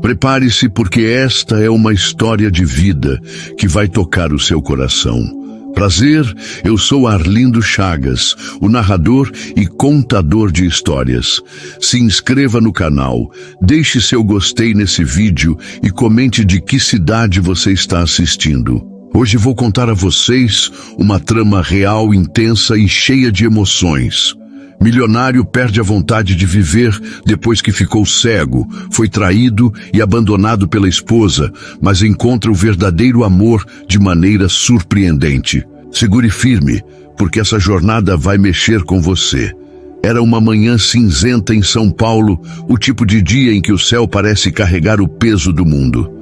Prepare-se, porque esta é uma história de vida que vai tocar o seu coração. Prazer, eu sou Arlindo Chagas, o narrador e contador de histórias. Se inscreva no canal, deixe seu gostei nesse vídeo e comente de que cidade você está assistindo. Hoje vou contar a vocês uma trama real, intensa e cheia de emoções. Milionário perde a vontade de viver depois que ficou cego, foi traído e abandonado pela esposa, mas encontra o verdadeiro amor de maneira surpreendente. Segure firme, porque essa jornada vai mexer com você. Era uma manhã cinzenta em São Paulo, o tipo de dia em que o céu parece carregar o peso do mundo.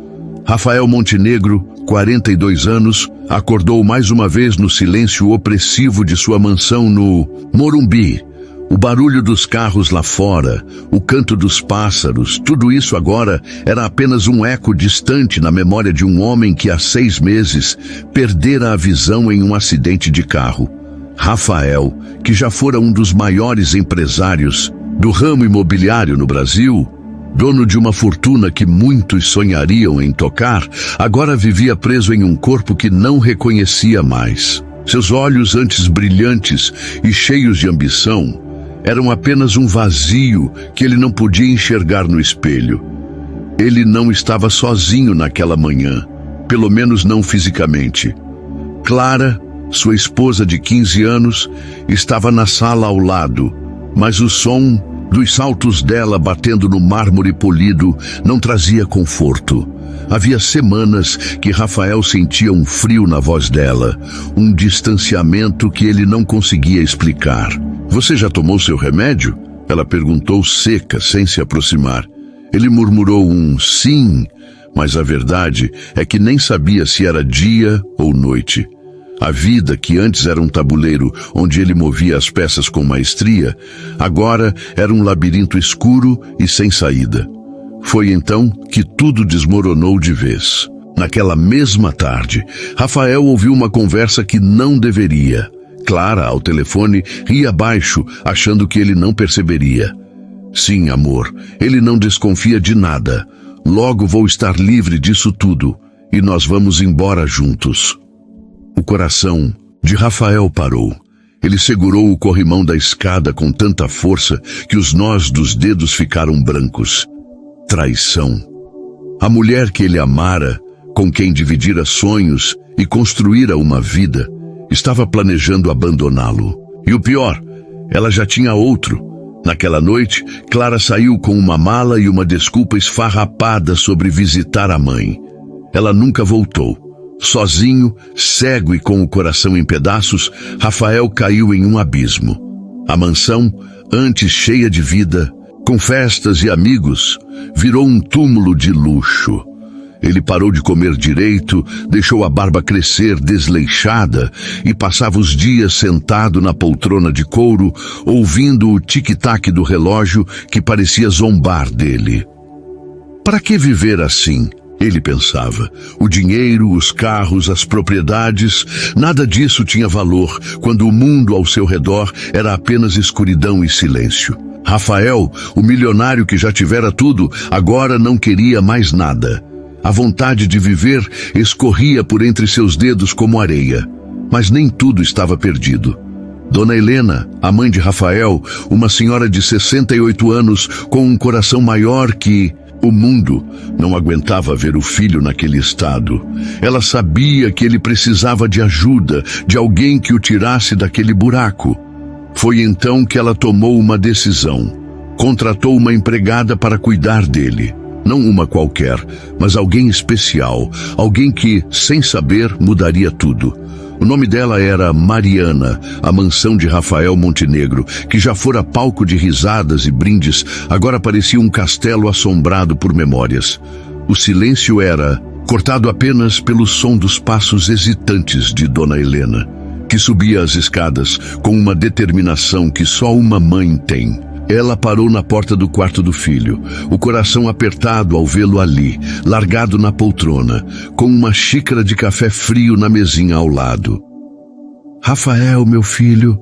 Rafael Montenegro, 42 anos, acordou mais uma vez no silêncio opressivo de sua mansão no Morumbi. O barulho dos carros lá fora, o canto dos pássaros, tudo isso agora era apenas um eco distante na memória de um homem que há 6 meses perdera a visão em um acidente de carro. Rafael, que já fora um dos maiores empresários do ramo imobiliário no Brasil, dono de uma fortuna que muitos sonhariam em tocar, agora vivia preso em um corpo que não reconhecia mais. Seus olhos, antes brilhantes e cheios de ambição, eram apenas um vazio que ele não podia enxergar no espelho. Ele não estava sozinho naquela manhã, pelo menos não fisicamente. Clara, sua esposa de 15 anos, estava na sala ao lado, mas o som dos saltos dela batendo no mármore polido não trazia conforto. Havia semanas que Rafael sentia um frio na voz dela, um distanciamento que ele não conseguia explicar. "Você já tomou seu remédio?" Ela perguntou seca, sem se aproximar. Ele murmurou um sim, mas a verdade é que nem sabia se era dia ou noite. A vida, que antes era um tabuleiro onde ele movia as peças com maestria, agora era um labirinto escuro e sem saída. Foi então que tudo desmoronou de vez. Naquela mesma tarde, Rafael ouviu uma conversa que não deveria. Clara, ao telefone, ria baixo, achando que ele não perceberia. "Sim, amor, ele não desconfia de nada. Logo vou estar livre disso tudo, e nós vamos embora juntos." O coração de Rafael parou. Ele segurou o corrimão da escada com tanta força que os nós dos dedos ficaram brancos. Traição. A mulher que ele amara, com quem dividira sonhos e construíra uma vida, estava planejando abandoná-lo. E o pior, ela já tinha outro. Naquela noite, Clara saiu com uma mala e uma desculpa esfarrapada sobre visitar a mãe. Ela nunca voltou. Sozinho, cego e com o coração em pedaços, Rafael caiu em um abismo. A mansão, antes cheia de vida, com festas e amigos, virou um túmulo de luxo. Ele parou de comer direito, deixou a barba crescer desleixada e passava os dias sentado na poltrona de couro, ouvindo o tic-tac do relógio que parecia zombar dele. Para que viver assim? Ele pensava. O dinheiro, os carros, as propriedades, nada disso tinha valor quando o mundo ao seu redor era apenas escuridão e silêncio. Rafael, o milionário que já tivera tudo, agora não queria mais nada. A vontade de viver escorria por entre seus dedos como areia. Mas nem tudo estava perdido. Dona Helena, a mãe de Rafael, uma senhora de 68 anos com um coração maior que o mundo, não aguentava ver o filho naquele estado. Ela sabia que ele precisava de ajuda, de alguém que o tirasse daquele buraco. Foi então que ela tomou uma decisão. Contratou uma empregada para cuidar dele. Não uma qualquer, mas alguém especial, alguém que, sem saber, mudaria tudo. O nome dela era Mariana, a mansão de Rafael Montenegro, que já fora palco de risadas e brindes, agora parecia um castelo assombrado por memórias. O silêncio era cortado apenas pelo som dos passos hesitantes de Dona Helena, que subia as escadas com uma determinação que só uma mãe tem. Ela parou na porta do quarto do filho, o coração apertado ao vê-lo ali, largado na poltrona, com uma xícara de café frio na mesinha ao lado. "Rafael, meu filho,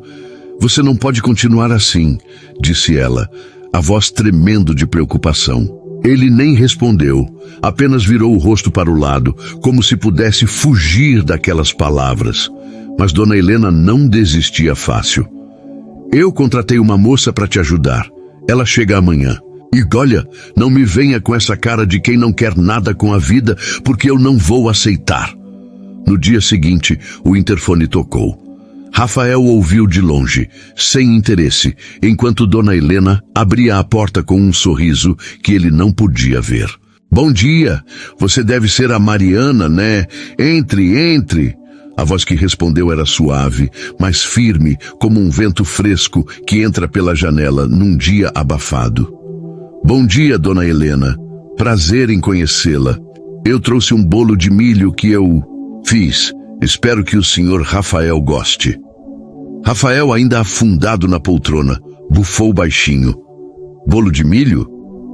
você não pode continuar assim", disse ela, a voz tremendo de preocupação. Ele nem respondeu, apenas virou o rosto para o lado, como se pudesse fugir daquelas palavras. Mas Dona Helena não desistia fácil. Eu contratei uma moça para te ajudar. Ela chega amanhã. E olha, não me venha com essa cara de quem não quer nada com a vida, porque eu não vou aceitar. No dia seguinte, o interfone tocou. Rafael ouviu de longe, sem interesse, enquanto Dona Helena abria a porta com um sorriso que ele não podia ver. Bom dia, você deve ser a Mariana, né? Entre. A voz que respondeu era suave, mas firme, como um vento fresco que entra pela janela num dia abafado. Bom dia, Dona Helena. Prazer em conhecê-la. Eu trouxe um bolo de milho que eu fiz. Espero que o senhor Rafael goste. Rafael, ainda afundado na poltrona, bufou baixinho. Bolo de milho?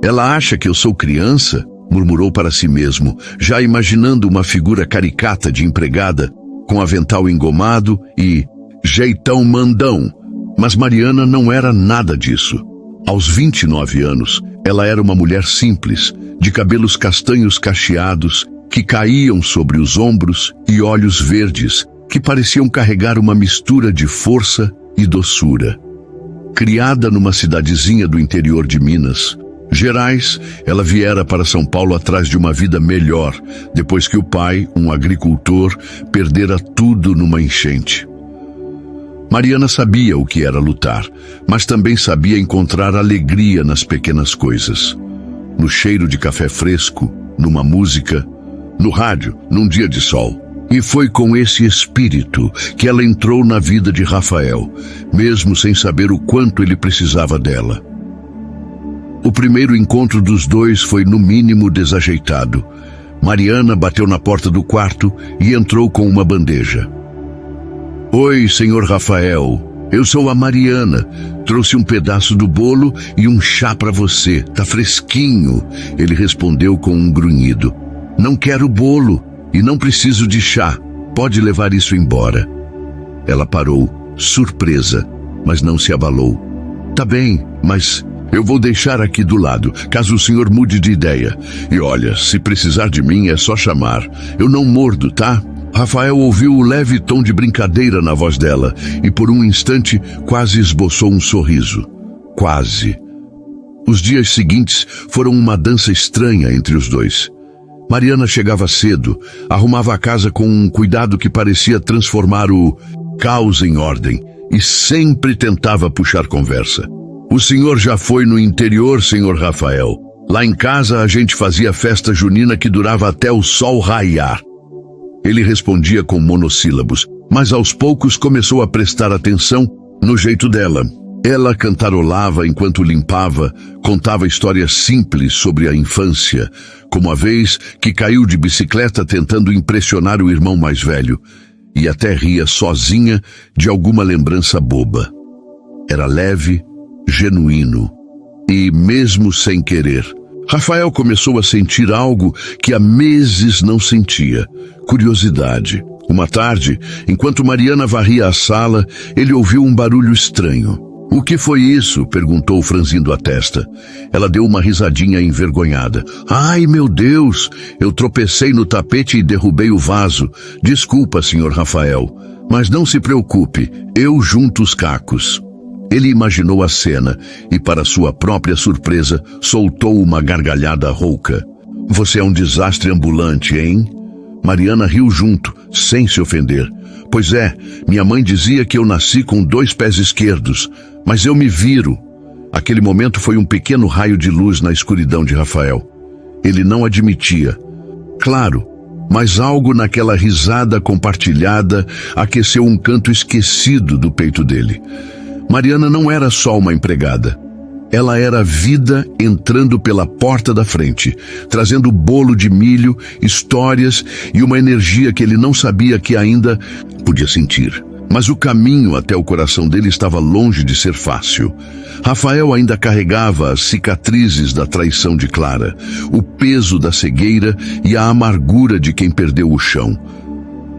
Ela acha que eu sou criança? Murmurou para si mesmo, já imaginando uma figura caricata de empregada, com avental engomado e jeitão mandão. Mas Mariana não era nada disso. Aos 29 anos, ela era uma mulher simples, de cabelos castanhos cacheados, que caíam sobre os ombros, e olhos verdes, que pareciam carregar uma mistura de força e doçura. Criada numa cidadezinha do interior de Minas Gerais, ela viera para São Paulo atrás de uma vida melhor, depois que o pai, um agricultor, perdera tudo numa enchente. Mariana sabia o que era lutar, mas também sabia encontrar alegria nas pequenas coisas. No cheiro de café fresco, numa música, no rádio, num dia de sol. E foi com esse espírito que ela entrou na vida de Rafael, mesmo sem saber o quanto ele precisava dela. O primeiro encontro dos dois foi no mínimo desajeitado. Mariana bateu na porta do quarto e entrou com uma bandeja. Oi, senhor Rafael. Eu sou a Mariana. Trouxe um pedaço do bolo e um chá para você. Tá fresquinho. Ele respondeu com um grunhido. Não quero bolo e não preciso de chá. Pode levar isso embora. Ela parou, surpresa, mas não se abalou. Tá bem, mas eu vou deixar aqui do lado, caso o senhor mude de ideia. E olha, se precisar de mim é só chamar. Eu não mordo, tá? Rafael ouviu o leve tom de brincadeira na voz dela e por um instante quase esboçou um sorriso. Quase. Os dias seguintes foram uma dança estranha entre os dois. Mariana chegava cedo, arrumava a casa com um cuidado que parecia transformar o caos em ordem e sempre tentava puxar conversa. O senhor já foi no interior, senhor Rafael? Lá em casa a gente fazia festa junina que durava até o sol raiar. Ele respondia com monossílabos, mas aos poucos começou a prestar atenção no jeito dela. Ela cantarolava enquanto limpava, contava histórias simples sobre a infância, como a vez que caiu de bicicleta tentando impressionar o irmão mais velho, e até ria sozinha de alguma lembrança boba. Era leve, genuíno, e mesmo sem querer, Rafael começou a sentir algo que há meses não sentia: curiosidade. Uma tarde, enquanto Mariana varria a sala, ele ouviu um barulho estranho. O que foi isso? Perguntou, franzindo a testa. Ela deu uma risadinha envergonhada. Ai, meu Deus! Eu tropecei no tapete e derrubei o vaso. Desculpa, senhor Rafael. Mas não se preocupe, eu junto os cacos. Ele imaginou a cena e, para sua própria surpresa, soltou uma gargalhada rouca. Você é um desastre ambulante, hein? Mariana riu junto, sem se ofender. Pois é, minha mãe dizia que eu nasci com 2 pés esquerdos, mas eu me viro. Aquele momento foi um pequeno raio de luz na escuridão de Rafael. Ele não admitia. Claro, mas algo naquela risada compartilhada aqueceu um canto esquecido do peito dele. Mariana não era só uma empregada. Ela era a vida entrando pela porta da frente, trazendo bolo de milho, histórias e uma energia que ele não sabia que ainda podia sentir. Mas o caminho até o coração dele estava longe de ser fácil. Rafael ainda carregava as cicatrizes da traição de Clara, o peso da cegueira e a amargura de quem perdeu o chão.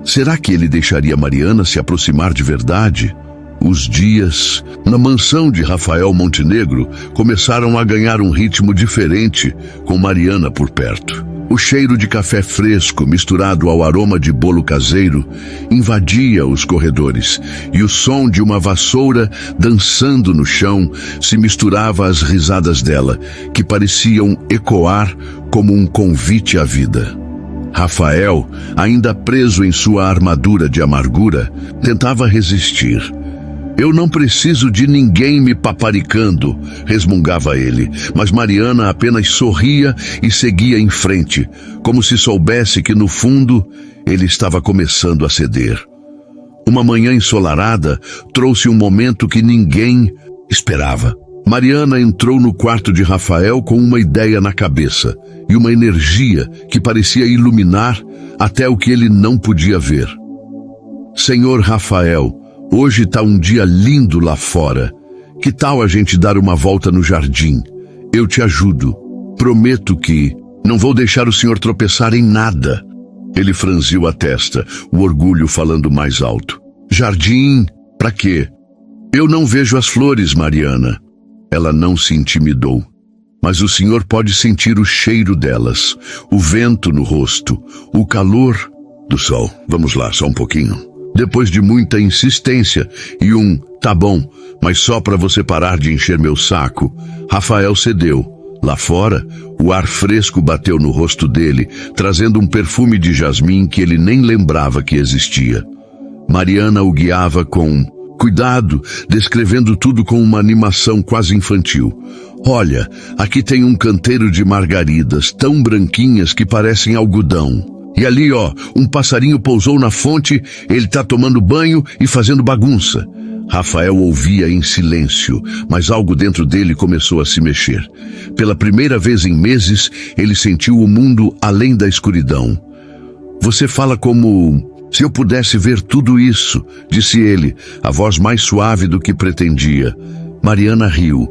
Será que ele deixaria Mariana se aproximar de verdade? Os dias na mansão de Rafael Montenegro começaram a ganhar um ritmo diferente com Mariana por perto. O cheiro de café fresco misturado ao aroma de bolo caseiro invadia os corredores e o som de uma vassoura dançando no chão se misturava às risadas dela, que pareciam ecoar como um convite à vida. Rafael, ainda preso em sua armadura de amargura, tentava resistir. Eu não preciso de ninguém me paparicando, resmungava ele, mas Mariana apenas sorria e seguia em frente, como se soubesse que no fundo ele estava começando a ceder. Uma manhã ensolarada trouxe um momento que ninguém esperava. Mariana entrou no quarto de Rafael com uma ideia na cabeça e uma energia que parecia iluminar até o que ele não podia ver. Senhor Rafael, hoje está um dia lindo lá fora. Que tal a gente dar uma volta no jardim? Eu te ajudo. Prometo que não vou deixar o senhor tropeçar em nada. Ele franziu a testa, o orgulho falando mais alto. Jardim? Pra quê? Eu não vejo as flores, Mariana. Ela não se intimidou. Mas o senhor pode sentir o cheiro delas, o vento no rosto, o calor do sol. Vamos lá, só um pouquinho. Depois de muita insistência e tá bom, mas só para você parar de encher meu saco, Rafael cedeu. Lá fora, o ar fresco bateu no rosto dele, trazendo um perfume de jasmim que ele nem lembrava que existia. Mariana o guiava com cuidado, descrevendo tudo com uma animação quase infantil. Olha, aqui tem um canteiro de margaridas tão branquinhas que parecem algodão. E ali, um passarinho pousou na fonte, ele tá tomando banho e fazendo bagunça. Rafael ouvia em silêncio, mas algo dentro dele começou a se mexer. Pela primeira vez em meses, ele sentiu o mundo além da escuridão. Você fala como se eu pudesse ver tudo isso, disse ele, a voz mais suave do que pretendia. Mariana riu.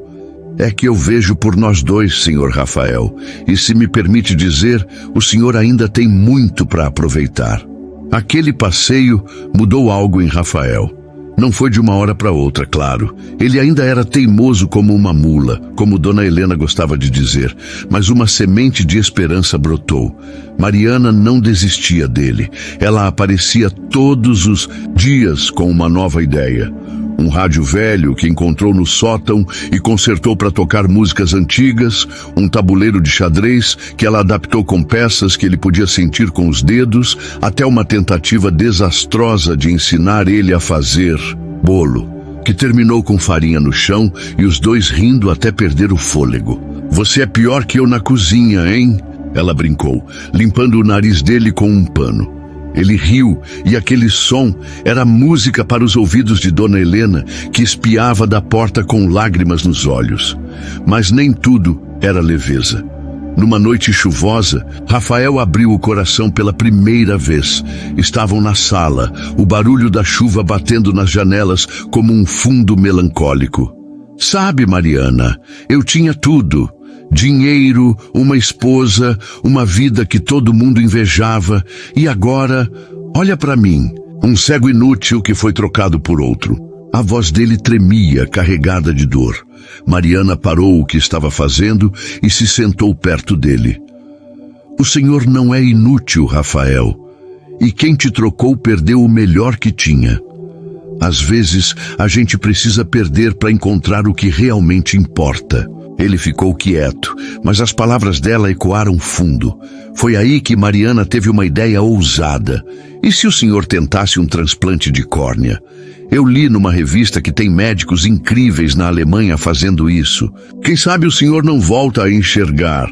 É que eu vejo por nós dois, senhor Rafael, e se me permite dizer, o senhor ainda tem muito para aproveitar. Aquele passeio mudou algo em Rafael. Não foi de uma hora para outra, claro. Ele ainda era teimoso como uma mula, como Dona Helena gostava de dizer, mas uma semente de esperança brotou. Mariana não desistia dele. Ela aparecia todos os dias com uma nova ideia. Um rádio velho que encontrou no sótão e consertou para tocar músicas antigas, um tabuleiro de xadrez que ela adaptou com peças que ele podia sentir com os dedos, até uma tentativa desastrosa de ensinar ele a fazer bolo, que terminou com farinha no chão e os dois rindo até perder o fôlego. Você é pior que eu na cozinha, hein? Ela brincou, limpando o nariz dele com um pano. Ele riu, e aquele som era música para os ouvidos de Dona Helena, que espiava da porta com lágrimas nos olhos. Mas nem tudo era leveza. Numa noite chuvosa, Rafael abriu o coração pela primeira vez. Estavam na sala, o barulho da chuva batendo nas janelas como um fundo melancólico. Sabe, Mariana, eu tinha tudo. Dinheiro, uma esposa, uma vida que todo mundo invejava, e agora, olha para mim, um cego inútil que foi trocado por outro. A voz dele tremia, carregada de dor. Mariana parou o que estava fazendo e se sentou perto dele. O senhor não é inútil, Rafael, e quem te trocou perdeu o melhor que tinha. Às vezes, a gente precisa perder para encontrar o que realmente importa. Ele ficou quieto, mas as palavras dela ecoaram fundo. Foi aí que Mariana teve uma ideia ousada. E se o senhor tentasse um transplante de córnea? Eu li numa revista que tem médicos incríveis na Alemanha fazendo isso. Quem sabe o senhor não volta a enxergar?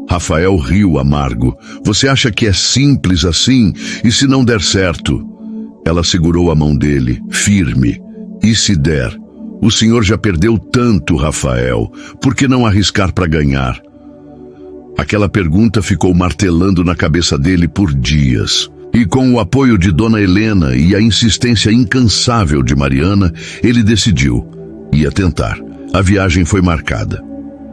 Rafael riu amargo. Você acha que é simples assim? E se não der certo? Ela segurou a mão dele, firme. E se der? O senhor já perdeu tanto, Rafael. Por que não arriscar para ganhar? Aquela pergunta ficou martelando na cabeça dele por dias. E com o apoio de Dona Helena e a insistência incansável de Mariana, ele decidiu. Ia tentar. A viagem foi marcada.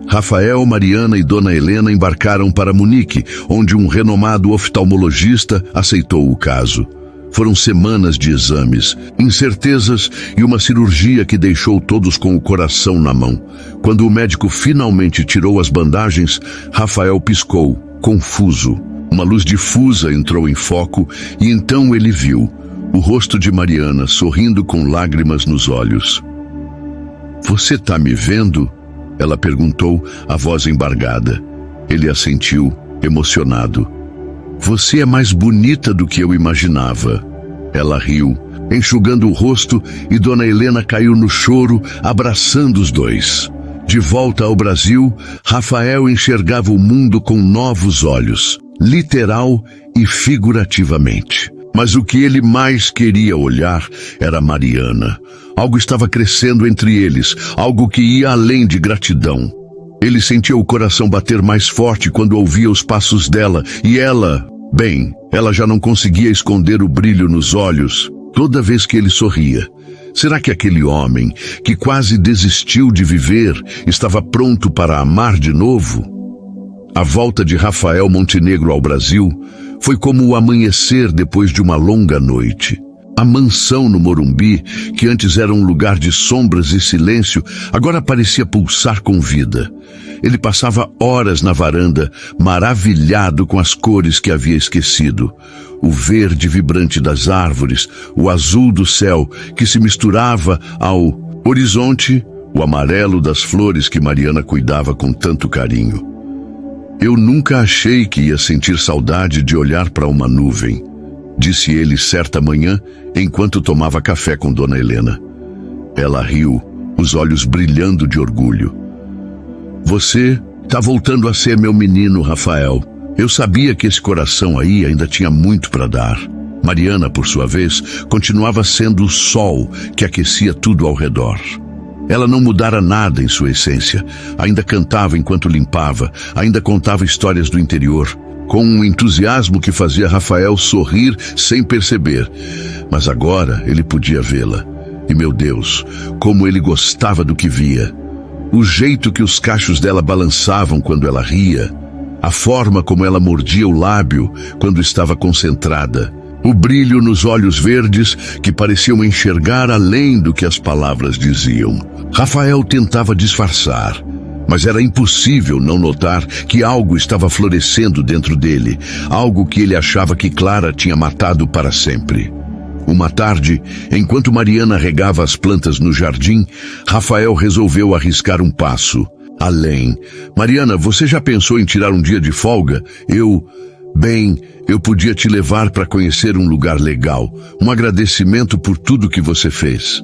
Rafael, Mariana e Dona Helena embarcaram para Munique, onde um renomado oftalmologista aceitou o caso. Foram semanas de exames, incertezas e uma cirurgia que deixou todos com o coração na mão. Quando o médico finalmente tirou as bandagens, Rafael piscou, confuso. Uma luz difusa entrou em foco e então ele viu o rosto de Mariana sorrindo com lágrimas nos olhos. "Você tá me vendo?" Ela perguntou, a voz embargada. Ele assentiu, emocionado. "Você é mais bonita do que eu imaginava." Ela riu, enxugando o rosto, e Dona Helena caiu no choro, abraçando os dois. De volta ao Brasil, Rafael enxergava o mundo com novos olhos, literal e figurativamente. Mas o que ele mais queria olhar era Mariana. Algo estava crescendo entre eles, algo que ia além de gratidão. Ele sentia o coração bater mais forte quando ouvia os passos dela, e ela, bem, ela já não conseguia esconder o brilho nos olhos toda vez que ele sorria. Será que aquele homem, que quase desistiu de viver, estava pronto para amar de novo? A volta de Rafael Montenegro ao Brasil foi como o amanhecer depois de uma longa noite. A mansão no Morumbi, que antes era um lugar de sombras e silêncio, agora parecia pulsar com vida. Ele passava horas na varanda, maravilhado com as cores que havia esquecido. O verde vibrante das árvores, o azul do céu, que se misturava ao horizonte, o amarelo das flores que Mariana cuidava com tanto carinho. "Eu nunca achei que ia sentir saudade de olhar para uma nuvem", disse ele certa manhã, enquanto tomava café com Dona Helena. Ela riu, os olhos brilhando de orgulho. "Você tá voltando a ser meu menino, Rafael. Eu sabia que esse coração aí ainda tinha muito para dar." Mariana, por sua vez, continuava sendo o sol que aquecia tudo ao redor. Ela não mudara nada em sua essência. Ainda cantava enquanto limpava, ainda contava histórias do interior, com um entusiasmo que fazia Rafael sorrir sem perceber. Mas agora ele podia vê-la. E, meu Deus, como ele gostava do que via. O jeito que os cachos dela balançavam quando ela ria, a forma como ela mordia o lábio quando estava concentrada, o brilho nos olhos verdes que pareciam enxergar além do que as palavras diziam. Rafael tentava disfarçar, mas era impossível não notar que algo estava florescendo dentro dele, algo que ele achava que Clara tinha matado para sempre. Uma tarde, enquanto Mariana regava as plantas no jardim, Rafael resolveu arriscar um passo além. "Mariana, você já pensou em tirar um dia de folga? Eu podia te levar para conhecer um lugar legal, um agradecimento por tudo que você fez."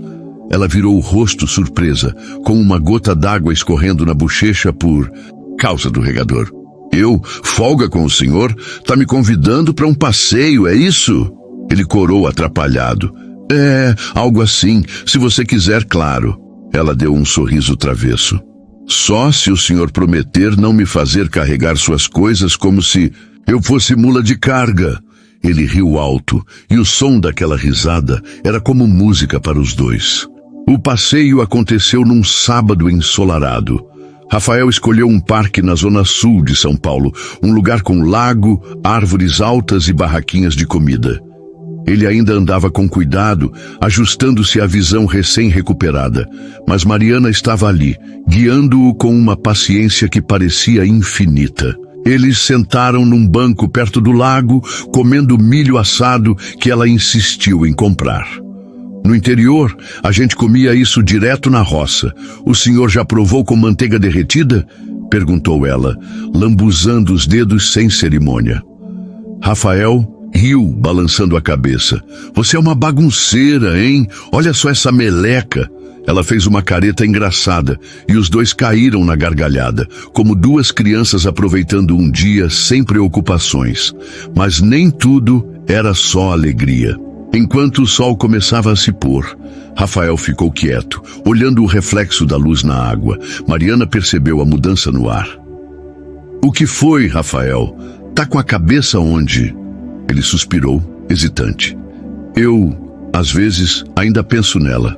Ela virou o rosto surpresa, com uma gota d'água escorrendo na bochecha por causa do regador. "Eu? Folga com o senhor? Tá me convidando para um passeio, é isso?" Ele corou atrapalhado. "É, algo assim, se você quiser, claro." Ela deu um sorriso travesso. "Só se o senhor prometer não me fazer carregar suas coisas como se eu fosse mula de carga." Ele riu alto, e o som daquela risada era como música para os dois. O passeio aconteceu num sábado ensolarado. Rafael escolheu um parque na zona sul de São Paulo, um lugar com lago, árvores altas e barraquinhas de comida. Ele ainda andava com cuidado, ajustando-se à visão recém-recuperada, mas Mariana estava ali, guiando-o com uma paciência que parecia infinita. Eles sentaram num banco perto do lago, comendo milho assado que ela insistiu em comprar. "No interior, a gente comia isso direto na roça. O senhor já provou com manteiga derretida?" perguntou ela, lambuzando os dedos sem cerimônia. Rafael riu, balançando a cabeça. "Você é uma bagunceira, hein? Olha só essa meleca." Ela fez uma careta engraçada e os dois caíram na gargalhada, como duas crianças aproveitando um dia sem preocupações. Mas nem tudo era só alegria. Enquanto o sol começava a se pôr, Rafael ficou quieto, olhando o reflexo da luz na água. Mariana percebeu a mudança no ar. "O que foi, Rafael? Tá com a cabeça onde?" Ele suspirou, hesitante. "Eu, às vezes, ainda penso nela.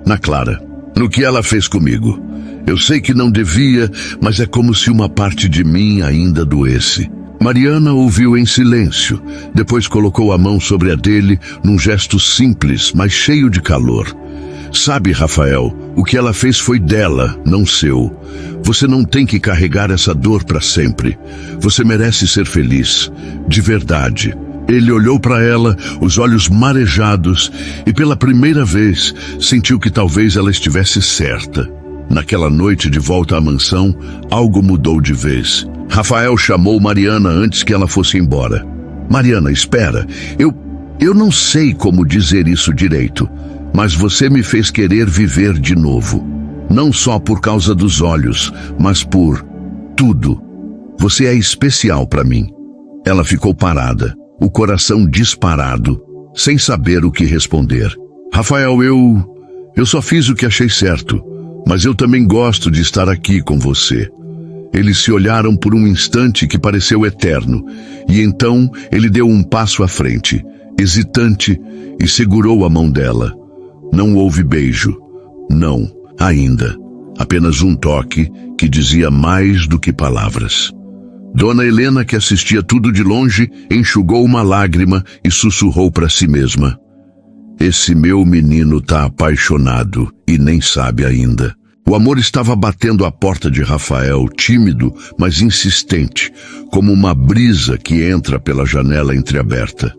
Na Clara, no que ela fez comigo. Eu sei que não devia, mas é como se uma parte de mim ainda doesse. Mariana ouviu em silêncio, depois colocou a mão sobre a dele num gesto simples, mas cheio de calor. Sabe, Rafael, o que ela fez foi dela, não seu. Você não tem que carregar essa dor para sempre. Você merece ser feliz, de verdade. Ele olhou para ela, os olhos marejados, e pela primeira vez sentiu que talvez ela estivesse certa. Naquela noite de volta à mansão, algo mudou de vez. Rafael chamou Mariana antes que ela fosse embora. Mariana, espera, eu não sei como dizer isso direito, mas você me fez querer viver de novo. Não só por causa dos olhos, mas por tudo. Você é especial para mim. Ela ficou parada, o coração disparado, sem saber o que responder. Rafael, eu só fiz o que achei certo, mas eu também gosto de estar aqui com você. Eles se olharam por um instante que pareceu eterno, e então ele deu um passo à frente, hesitante, e segurou a mão dela. Não houve beijo. Não, ainda. Apenas um toque que dizia mais do que palavras. Dona Helena, que assistia tudo de longe, enxugou uma lágrima e sussurrou para si mesma. Esse meu menino tá apaixonado e nem sabe ainda. O amor estava batendo à porta de Rafael, tímido, mas insistente, como uma brisa que entra pela janela entreaberta.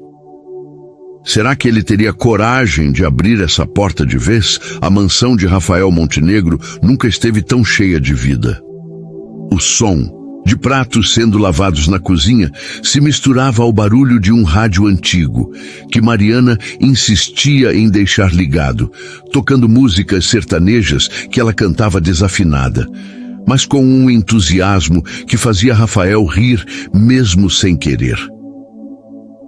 Será que ele teria coragem de abrir essa porta de vez? A mansão de Rafael Montenegro nunca esteve tão cheia de vida. O som de pratos sendo lavados na cozinha se misturava ao barulho de um rádio antigo, que Mariana insistia em deixar ligado, tocando músicas sertanejas que ela cantava desafinada, mas com um entusiasmo que fazia Rafael rir mesmo sem querer.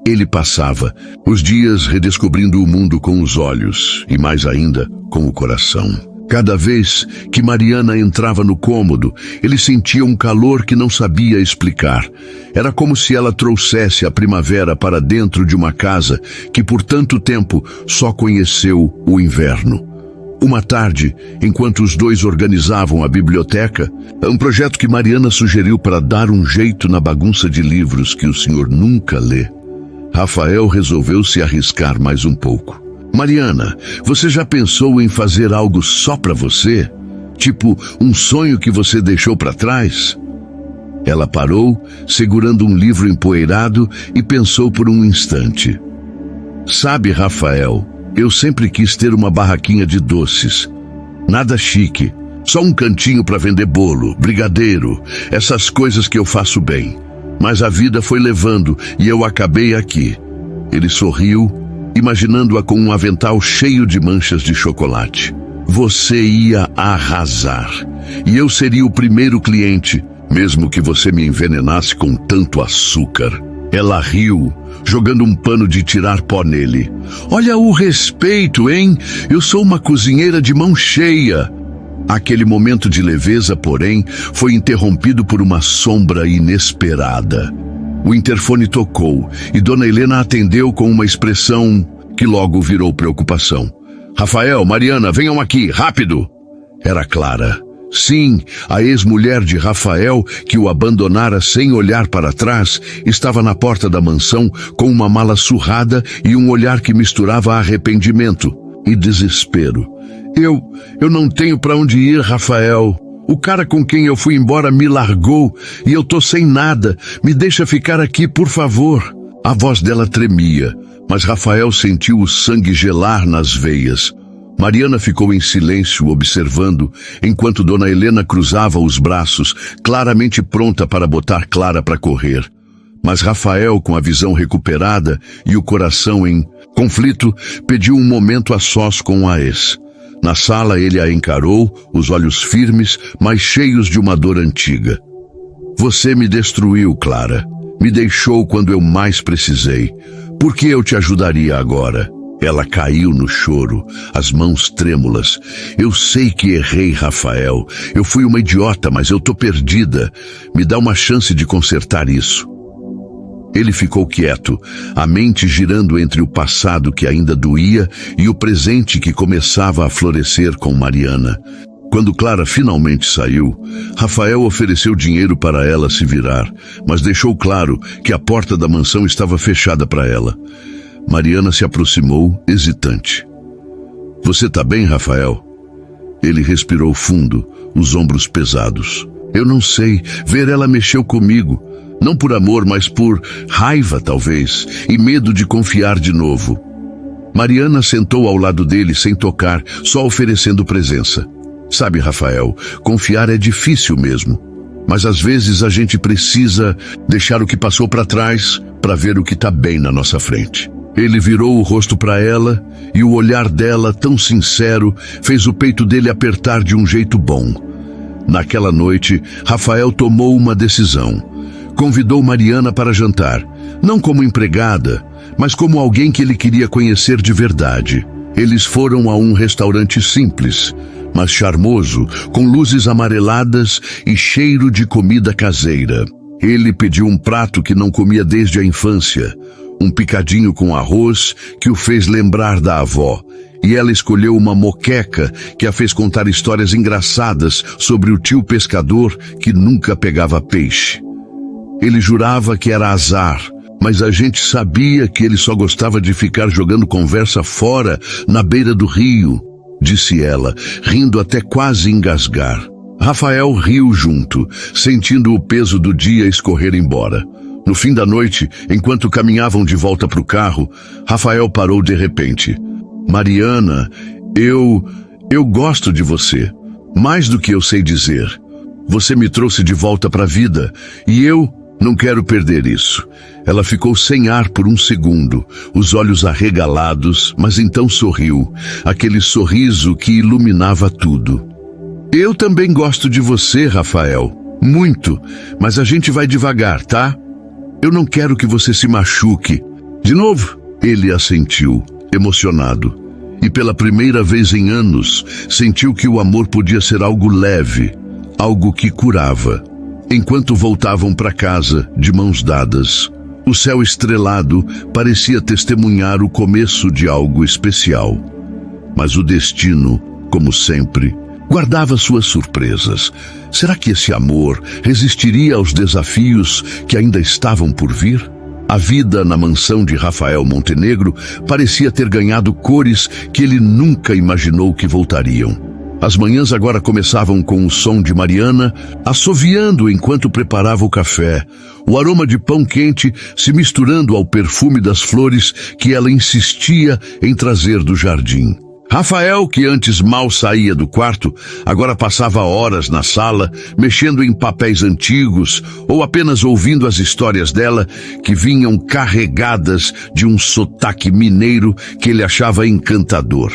Ele passava os dias redescobrindo o mundo com os olhos e, mais ainda, com o coração. Cada vez que Mariana entrava no cômodo, ele sentia um calor que não sabia explicar. Era como se ela trouxesse a primavera para dentro de uma casa que por tanto tempo só conheceu o inverno. Uma tarde, enquanto os dois organizavam a biblioteca, um projeto que Mariana sugeriu para dar um jeito na bagunça de livros que o senhor nunca lê, Rafael resolveu se arriscar mais um pouco. Mariana, você já pensou em fazer algo só para você? Tipo, um sonho que você deixou para trás? Ela parou, segurando um livro empoeirado, e pensou por um instante. Sabe, Rafael, eu sempre quis ter uma barraquinha de doces. Nada chique, só um cantinho para vender bolo, brigadeiro, essas coisas que eu faço bem. Mas a vida foi levando e eu acabei aqui. Ele sorriu, imaginando-a com um avental cheio de manchas de chocolate. Você ia arrasar, e eu seria o primeiro cliente, mesmo que você me envenenasse com tanto açúcar. Ela riu, jogando um pano de tirar pó nele. Olha o respeito, hein? Eu sou uma cozinheira de mão cheia. Aquele momento de leveza, porém, foi interrompido por uma sombra inesperada. O interfone tocou e Dona Helena atendeu com uma expressão que logo virou preocupação. Rafael, Mariana, venham aqui, rápido! Era Clara. Sim, a ex-mulher de Rafael, que o abandonara sem olhar para trás, estava na porta da mansão com uma mala surrada e um olhar que misturava arrependimento e desespero. Eu não tenho para onde ir, Rafael. O cara com quem eu fui embora me largou e eu tô sem nada. Me deixa ficar aqui, por favor. A voz dela tremia, mas Rafael sentiu o sangue gelar nas veias. Mariana ficou em silêncio observando, enquanto Dona Helena cruzava os braços, claramente pronta para botar Clara para correr. Mas Rafael, com a visão recuperada e o coração em conflito, pediu um momento a sós com a ex. Na sala ele a encarou, os olhos firmes, mas cheios de uma dor antiga. Você me destruiu, Clara. Me deixou quando eu mais precisei. Por que eu te ajudaria agora? Ela caiu no choro, as mãos trêmulas. Eu sei que errei, Rafael. Eu fui uma idiota, mas eu tô perdida. Me dá uma chance de consertar isso. Ele ficou quieto, a mente girando entre o passado que ainda doía e o presente que começava a florescer com Mariana. Quando Clara finalmente saiu, Rafael ofereceu dinheiro para ela se virar, mas deixou claro que a porta da mansão estava fechada para ela. Mariana se aproximou, hesitante. Você tá bem, Rafael? Ele respirou fundo, os ombros pesados. Eu não sei, ver ela mexeu comigo. Não por amor, mas por raiva, talvez, e medo de confiar de novo. Mariana sentou ao lado dele sem tocar, só oferecendo presença. Sabe, Rafael, confiar é difícil mesmo. Mas às vezes a gente precisa deixar o que passou para trás para ver o que está bem na nossa frente. Ele virou o rosto para ela e o olhar dela, tão sincero, fez o peito dele apertar de um jeito bom. Naquela noite, Rafael tomou uma decisão. Convidou Mariana para jantar, não como empregada, mas como alguém que ele queria conhecer de verdade. Eles foram a um restaurante simples, mas charmoso, com luzes amareladas e cheiro de comida caseira. Ele pediu um prato que não comia desde a infância, um picadinho com arroz que o fez lembrar da avó, e ela escolheu uma moqueca que a fez contar histórias engraçadas sobre o tio pescador que nunca pegava peixe. Ele jurava que era azar, mas a gente sabia que ele só gostava de ficar jogando conversa fora, na beira do rio, disse ela, rindo até quase engasgar. Rafael riu junto, sentindo o peso do dia escorrer embora. No fim da noite, enquanto caminhavam de volta para o carro, Rafael parou de repente. Mariana, eu gosto de você, mais do que eu sei dizer. Você me trouxe de volta para a vida, e eu não quero perder isso. Ela ficou sem ar por um segundo, os olhos arregalados, mas então sorriu, aquele sorriso que iluminava tudo. Eu também gosto de você, Rafael, muito, mas a gente vai devagar, tá? Eu não quero que você se machuque. De novo? Ele assentiu, emocionado, e pela primeira vez em anos, sentiu que o amor podia ser algo leve, algo que curava. Enquanto voltavam para casa, de mãos dadas, o céu estrelado parecia testemunhar o começo de algo especial. Mas o destino, como sempre, guardava suas surpresas. Será que esse amor resistiria aos desafios que ainda estavam por vir? A vida na mansão de Rafael Montenegro parecia ter ganhado cores que ele nunca imaginou que voltariam. As manhãs agora começavam com o som de Mariana assoviando enquanto preparava o café, o aroma de pão quente se misturando ao perfume das flores que ela insistia em trazer do jardim. Rafael, que antes mal saía do quarto, agora passava horas na sala, mexendo em papéis antigos ou apenas ouvindo as histórias dela, que vinham carregadas de um sotaque mineiro que ele achava encantador.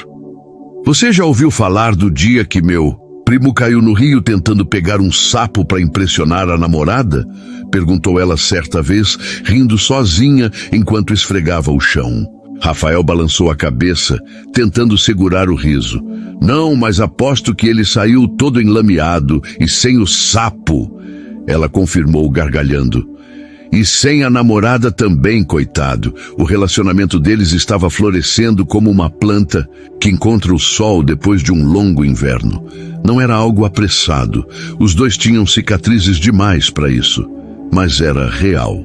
Você já ouviu falar do dia que meu primo caiu no rio tentando pegar um sapo para impressionar a namorada? Perguntou ela certa vez, rindo sozinha enquanto esfregava o chão. Rafael balançou a cabeça, tentando segurar o riso. Não, mas aposto que ele saiu todo enlameado e sem o sapo. Ela confirmou, gargalhando. E sem a namorada também, coitado. O relacionamento deles estava florescendo como uma planta que encontra o sol depois de um longo inverno. Não era algo apressado. Os dois tinham cicatrizes demais para isso. Mas era real.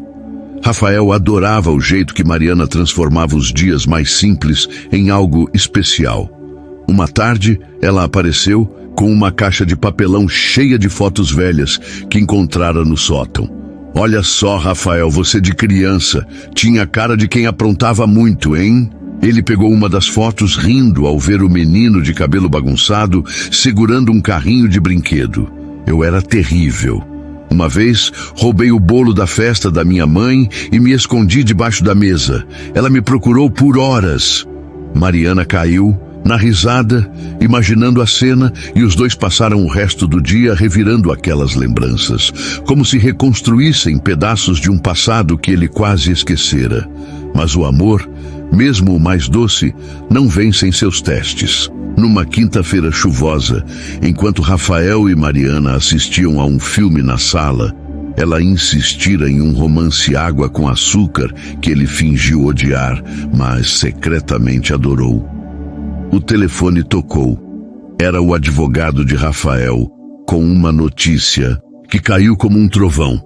Rafael adorava o jeito que Mariana transformava os dias mais simples em algo especial. Uma tarde, ela apareceu com uma caixa de papelão cheia de fotos velhas que encontrara no sótão. Olha só, Rafael, você de criança, tinha cara de quem aprontava muito, hein? Ele pegou uma das fotos rindo ao ver o menino de cabelo bagunçado segurando um carrinho de brinquedo. Eu era terrível. Uma vez, roubei o bolo da festa da minha mãe e me escondi debaixo da mesa. Ela me procurou por horas. Mariana caiu na risada, imaginando a cena, e os dois passaram o resto do dia revirando aquelas lembranças, como se reconstruíssem pedaços de um passado que ele quase esquecera. Mas o amor, mesmo o mais doce, não vem sem seus testes. Numa quinta-feira chuvosa, enquanto Rafael e Mariana assistiam a um filme na sala, ela insistira em um romance água com açúcar que ele fingiu odiar, mas secretamente adorou. O telefone tocou. Era o advogado de Rafael, com uma notícia que caiu como um trovão.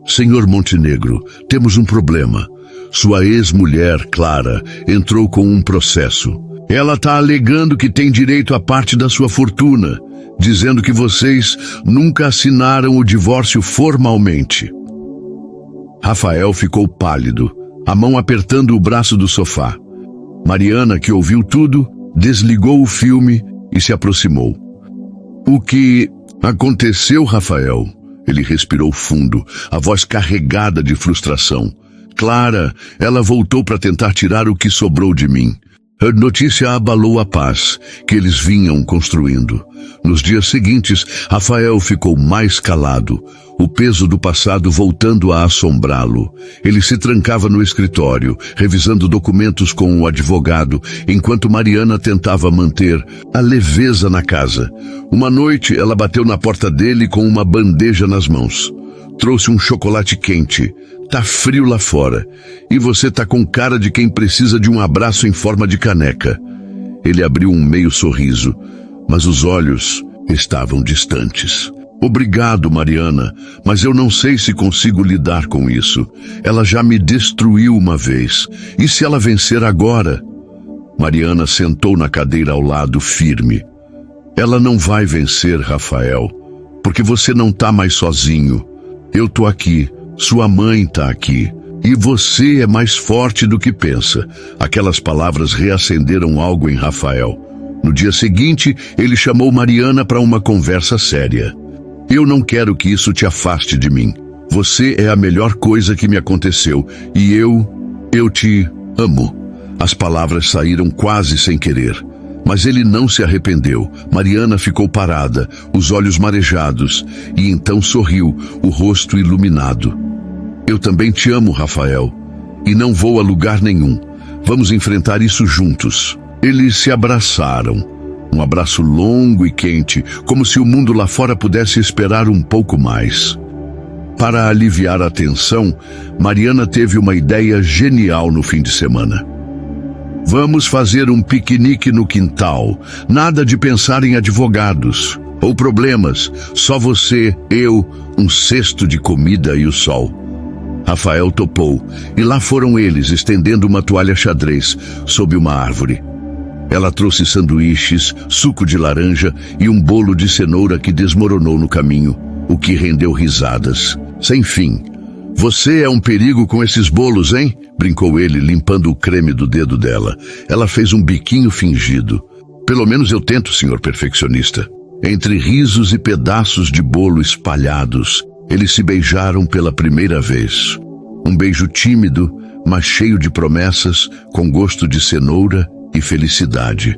Senhor Montenegro, temos um problema. Sua ex-mulher, Clara, entrou com um processo. Ela está alegando que tem direito a parte da sua fortuna, dizendo que vocês nunca assinaram o divórcio formalmente. Rafael ficou pálido, a mão apertando o braço do sofá. Mariana, que ouviu tudo, desligou o filme e se aproximou. O que aconteceu, Rafael? Ele respirou fundo, a voz carregada de frustração. Clara, ela voltou para tentar tirar o que sobrou de mim. A notícia abalou a paz que eles vinham construindo. Nos dias seguintes, Rafael ficou mais calado, o peso do passado voltando a assombrá-lo. Ele se trancava no escritório, revisando documentos com o advogado, enquanto Mariana tentava manter a leveza na casa. Uma noite, ela bateu na porta dele com uma bandeja nas mãos. Trouxe um chocolate quente. Tá frio lá fora, e você tá com cara de quem precisa de um abraço em forma de caneca. Ele abriu um meio sorriso, mas os olhos estavam distantes. Obrigado, Mariana, mas eu não sei se consigo lidar com isso. Ela já me destruiu uma vez. E se ela vencer agora? Mariana sentou na cadeira ao lado, firme. Ela não vai vencer, Rafael, porque você não tá mais sozinho. Eu tô aqui. Sua mãe está aqui. E você é mais forte do que pensa. Aquelas palavras reacenderam algo em Rafael. No dia seguinte, ele chamou Mariana para uma conversa séria. Eu não quero que isso te afaste de mim. Você é a melhor coisa que me aconteceu. E eu te amo. As palavras saíram quase sem querer. Mas ele não se arrependeu. Mariana ficou parada, os olhos marejados, e então sorriu, o rosto iluminado. Eu também te amo, Rafael, e não vou a lugar nenhum. Vamos enfrentar isso juntos. Eles se abraçaram. Um abraço longo e quente, como se o mundo lá fora pudesse esperar um pouco mais. Para aliviar a tensão, Mariana teve uma ideia genial no fim de semana. Vamos fazer um piquenique no quintal. Nada de pensar em advogados ou problemas. Só você, eu, um cesto de comida e o sol. Rafael topou, e lá foram eles, estendendo uma toalha xadrez sob uma árvore. Ela trouxe sanduíches, suco de laranja e um bolo de cenoura que desmoronou no caminho, o que rendeu risadas sem fim. Você é um perigo com esses bolos, hein? Brincou ele, limpando o creme do dedo dela. Ela fez um biquinho fingido. Pelo menos eu tento, senhor perfeccionista. Entre risos e pedaços de bolo espalhados, eles se beijaram pela primeira vez. Um beijo tímido, mas cheio de promessas, com gosto de cenoura e felicidade.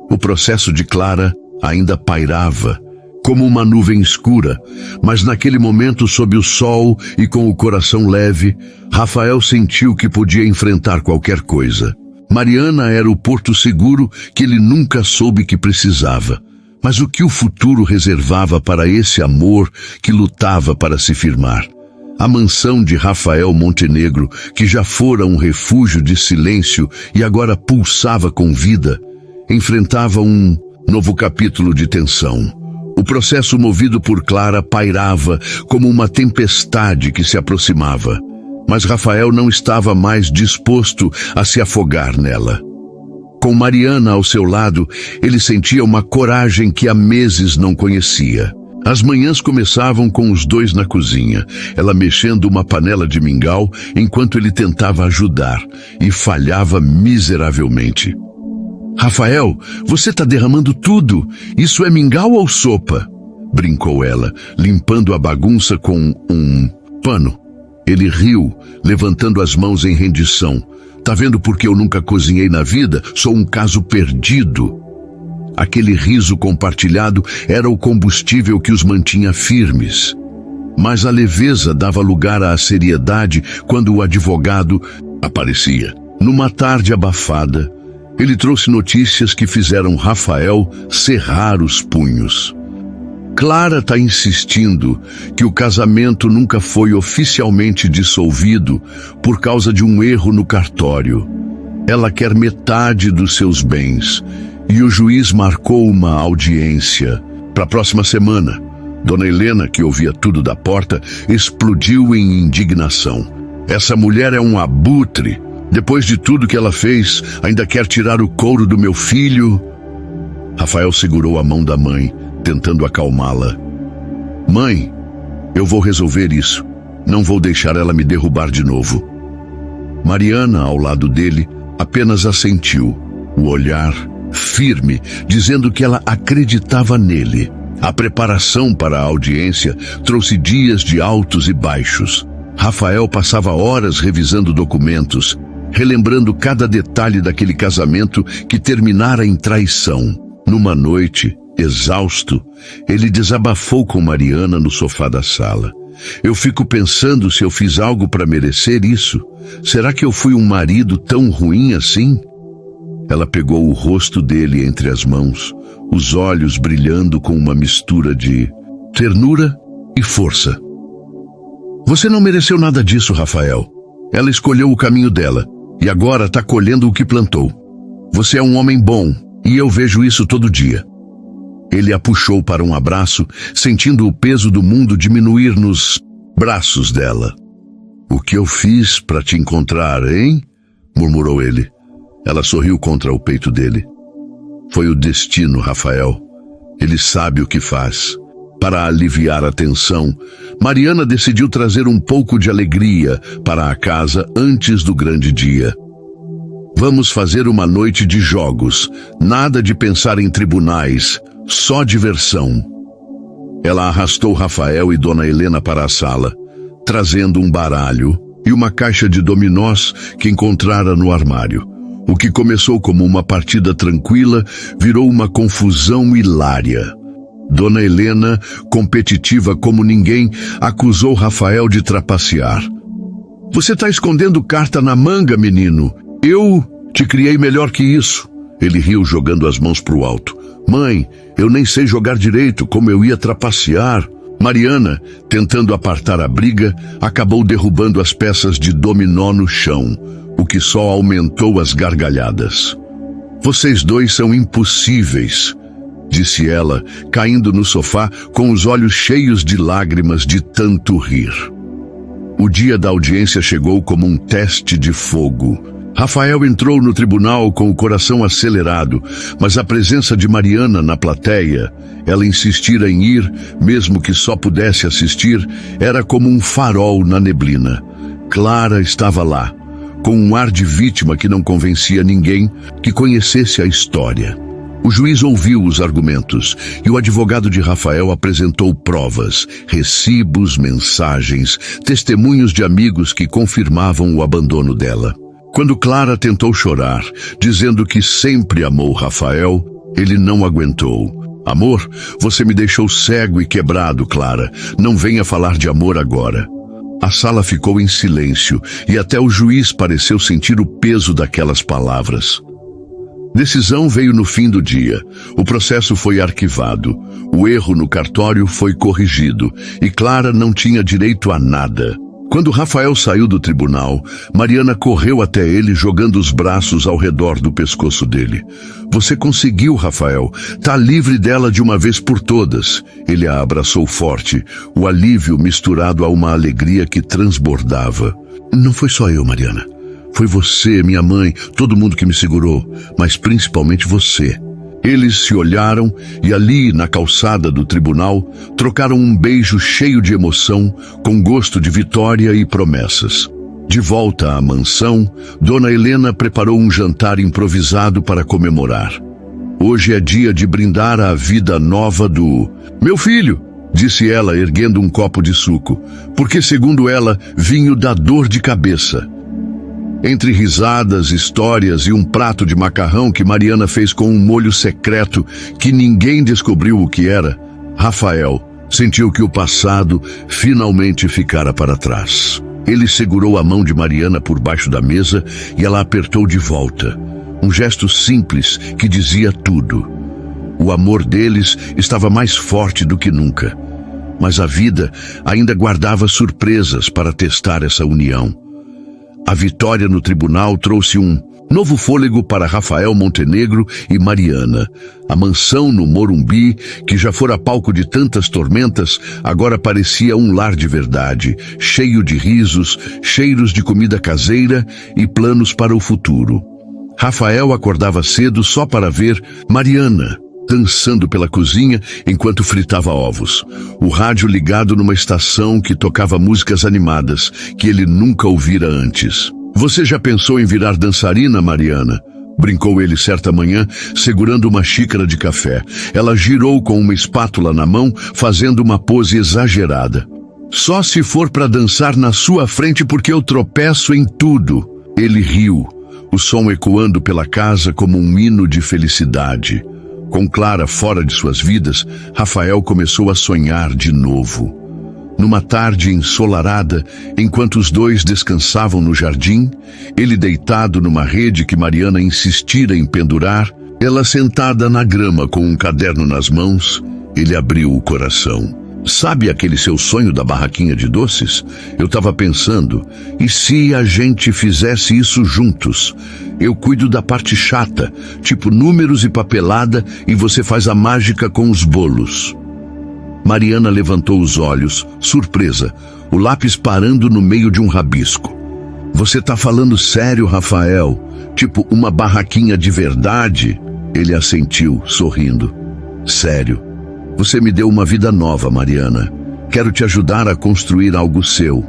O processo de Clara ainda pairava, como uma nuvem escura, mas naquele momento, sob o sol e com o coração leve, Rafael sentiu que podia enfrentar qualquer coisa. Mariana era o porto seguro que ele nunca soube que precisava. Mas o que o futuro reservava para esse amor que lutava para se firmar? A mansão de Rafael Montenegro, que já fora um refúgio de silêncio e agora pulsava com vida, enfrentava um novo capítulo de tensão. O processo movido por Clara pairava como uma tempestade que se aproximava. Mas Rafael não estava mais disposto a se afogar nela. Com Mariana ao seu lado, ele sentia uma coragem que há meses não conhecia. As manhãs começavam com os dois na cozinha, ela mexendo uma panela de mingau enquanto ele tentava ajudar, e falhava miseravelmente. Rafael, você está derramando tudo. Isso é mingau ou sopa? Brincou ela, limpando a bagunça com um pano. Ele riu, levantando as mãos em rendição. Tá vendo por que eu nunca cozinhei na vida? Sou um caso perdido. Aquele riso compartilhado era o combustível que os mantinha firmes. Mas a leveza dava lugar à seriedade quando o advogado aparecia. Numa tarde abafada, ele trouxe notícias que fizeram Rafael cerrar os punhos. Clara está insistindo que o casamento nunca foi oficialmente dissolvido por causa de um erro no cartório. Ela quer metade dos seus bens. e o juiz marcou uma audiência para a próxima semana. Dona Helena, que ouvia tudo da porta, explodiu em indignação. Essa mulher é um abutre. Depois de tudo que ela fez, ainda quer tirar o couro do meu filho? Rafael segurou a mão da mãe, tentando acalmá-la. Mãe, eu vou resolver isso. Não vou deixar ela me derrubar de novo. Mariana, ao lado dele, apenas assentiu, o olhar firme, dizendo que ela acreditava nele. A preparação para a audiência trouxe dias de altos e baixos. Rafael passava horas revisando documentos, relembrando cada detalhe daquele casamento que terminara em traição. Numa noite, exausto, ele desabafou com Mariana no sofá da sala. Eu fico pensando se eu fiz algo para merecer isso. Será que eu fui um marido tão ruim assim? Ela pegou o rosto dele entre as mãos, os olhos brilhando com uma mistura de ternura e força. Você não mereceu nada disso, Rafael. Ela escolheu o caminho dela e agora está colhendo o que plantou. Você é um homem bom e eu vejo isso todo dia. Ele a puxou para um abraço, sentindo o peso do mundo diminuir nos braços dela. O que eu fiz para te encontrar, hein? Murmurou ele. Ela sorriu contra o peito dele. Foi o destino, Rafael. Ele sabe o que faz. Para aliviar a tensão, Mariana decidiu trazer um pouco de alegria para a casa antes do grande dia. Vamos fazer uma noite de jogos, nada de pensar em tribunais, só diversão. Ela arrastou Rafael e Dona Helena para a sala, trazendo um baralho e uma caixa de dominós que encontrara no armário. O que começou como uma partida tranquila virou uma confusão hilária. Dona Helena, competitiva como ninguém, acusou Rafael de trapacear. Você está escondendo carta na manga, menino. Eu te criei melhor que isso. Ele riu, jogando as mãos para o alto. Mãe, eu nem sei jogar direito, como eu ia trapacear. Mariana, tentando apartar a briga, acabou derrubando as peças de dominó no chão, o que só aumentou as gargalhadas. Vocês dois são impossíveis, disse ela, caindo no sofá com os olhos cheios de lágrimas de tanto rir. O dia da audiência chegou como um teste de fogo. Rafael entrou no tribunal com o coração acelerado, mas a presença de Mariana na plateia, ela insistira em ir, mesmo que só pudesse assistir, era como um farol na neblina. Clara estava lá, com um ar de vítima que não convencia ninguém que conhecesse a história. O juiz ouviu os argumentos e o advogado de Rafael apresentou provas, recibos, mensagens, testemunhos de amigos que confirmavam o abandono dela. Quando Clara tentou chorar, dizendo que sempre amou Rafael, ele não aguentou. Amor, você me deixou cego e quebrado, Clara. Não venha falar de amor agora. A sala ficou em silêncio e até o juiz pareceu sentir o peso daquelas palavras. Decisão veio no fim do dia. O processo foi arquivado. O erro no cartório foi corrigido e Clara não tinha direito a nada. Quando Rafael saiu do tribunal, Mariana correu até ele jogando os braços ao redor do pescoço dele. Você conseguiu, Rafael. Tá livre dela de uma vez por todas. Ele a abraçou forte, o alívio misturado a uma alegria que transbordava. Não foi só eu, Mariana. Foi você, minha mãe, todo mundo que me segurou, mas principalmente você. Eles se olharam e ali, na calçada do tribunal, trocaram um beijo cheio de emoção, com gosto de vitória e promessas. De volta à mansão, Dona Helena preparou um jantar improvisado para comemorar. Hoje é dia de brindar a vida nova do meu filho, disse ela, erguendo um copo de suco, porque, segundo ela, vinho dá dor de cabeça. Entre risadas, histórias e um prato de macarrão que Mariana fez com um molho secreto que ninguém descobriu o que era, Rafael sentiu que o passado finalmente ficara para trás. Ele segurou a mão de Mariana por baixo da mesa e ela apertou de volta. Um gesto simples que dizia tudo. O amor deles estava mais forte do que nunca. Mas a vida ainda guardava surpresas para testar essa união. A vitória no tribunal trouxe um Novo fôlego para Rafael Montenegro e Mariana. A mansão no Morumbi, que já fora palco de tantas tormentas, agora parecia um lar de verdade, cheio de risos, cheiros de comida caseira e planos para o futuro. Rafael acordava cedo só para ver Mariana dançando pela cozinha enquanto fritava ovos. O rádio ligado numa estação que tocava músicas animadas que ele nunca ouvira antes. Você já pensou em virar dançarina, Mariana? Brincou ele certa manhã, segurando uma xícara de café. Ela girou com uma espátula na mão, fazendo uma pose exagerada. Só se for para dançar na sua frente porque eu tropeço em tudo. Ele riu, o som ecoando pela casa como um hino de felicidade. Com Clara fora de suas vidas, Rafael começou a sonhar de novo. Numa tarde ensolarada, enquanto os dois descansavam no jardim, ele deitado numa rede que Mariana insistira em pendurar, ela sentada na grama com um caderno nas mãos, ele abriu o coração. Sabe aquele seu sonho da barraquinha de doces? Eu estava pensando, e se a gente fizesse isso juntos? Eu cuido da parte chata, tipo números e papelada, e você faz a mágica com os bolos. Mariana levantou os olhos, surpresa, o lápis parando no meio de um rabisco. Você tá falando sério, Rafael? Tipo uma barraquinha de verdade? Ele assentiu, sorrindo. Sério. Você me deu uma vida nova, Mariana. Quero te ajudar a construir algo seu.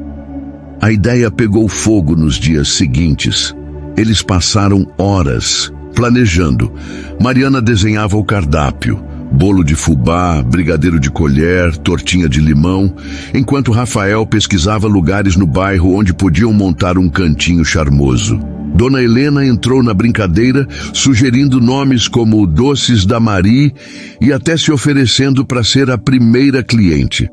A ideia pegou fogo nos dias seguintes. Eles passaram horas planejando. Mariana desenhava o cardápio. Bolo de fubá, brigadeiro de colher, tortinha de limão, enquanto Rafael pesquisava lugares no bairro onde podiam montar um cantinho charmoso. Dona Helena entrou na brincadeira, sugerindo nomes como Doces da Mari e até se oferecendo para ser a primeira cliente.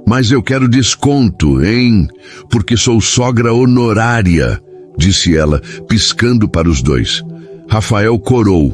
Mas eu quero desconto, hein? Porque sou sogra honorária, disse ela, piscando para os dois. Rafael corou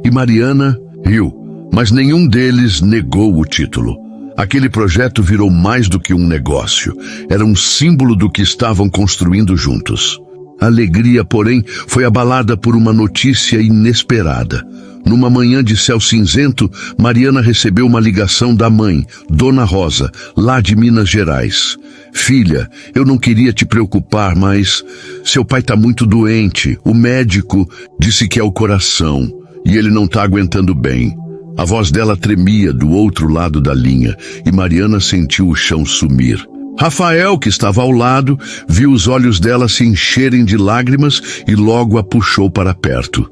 e Mariana riu. Mas nenhum deles negou o título. Aquele projeto virou mais do que um negócio. Era um símbolo do que estavam construindo juntos. A alegria, porém, foi abalada por uma notícia inesperada. Numa manhã de céu cinzento, Mariana recebeu uma ligação da mãe, Dona Rosa, lá de Minas Gerais. Filha, eu não queria te preocupar, mas seu pai está muito doente. O médico disse que é o coração e ele não está aguentando bem. A voz dela tremia do outro lado da linha e Mariana sentiu o chão sumir. Rafael, que estava ao lado, viu os olhos dela se encherem de lágrimas e logo a puxou para perto.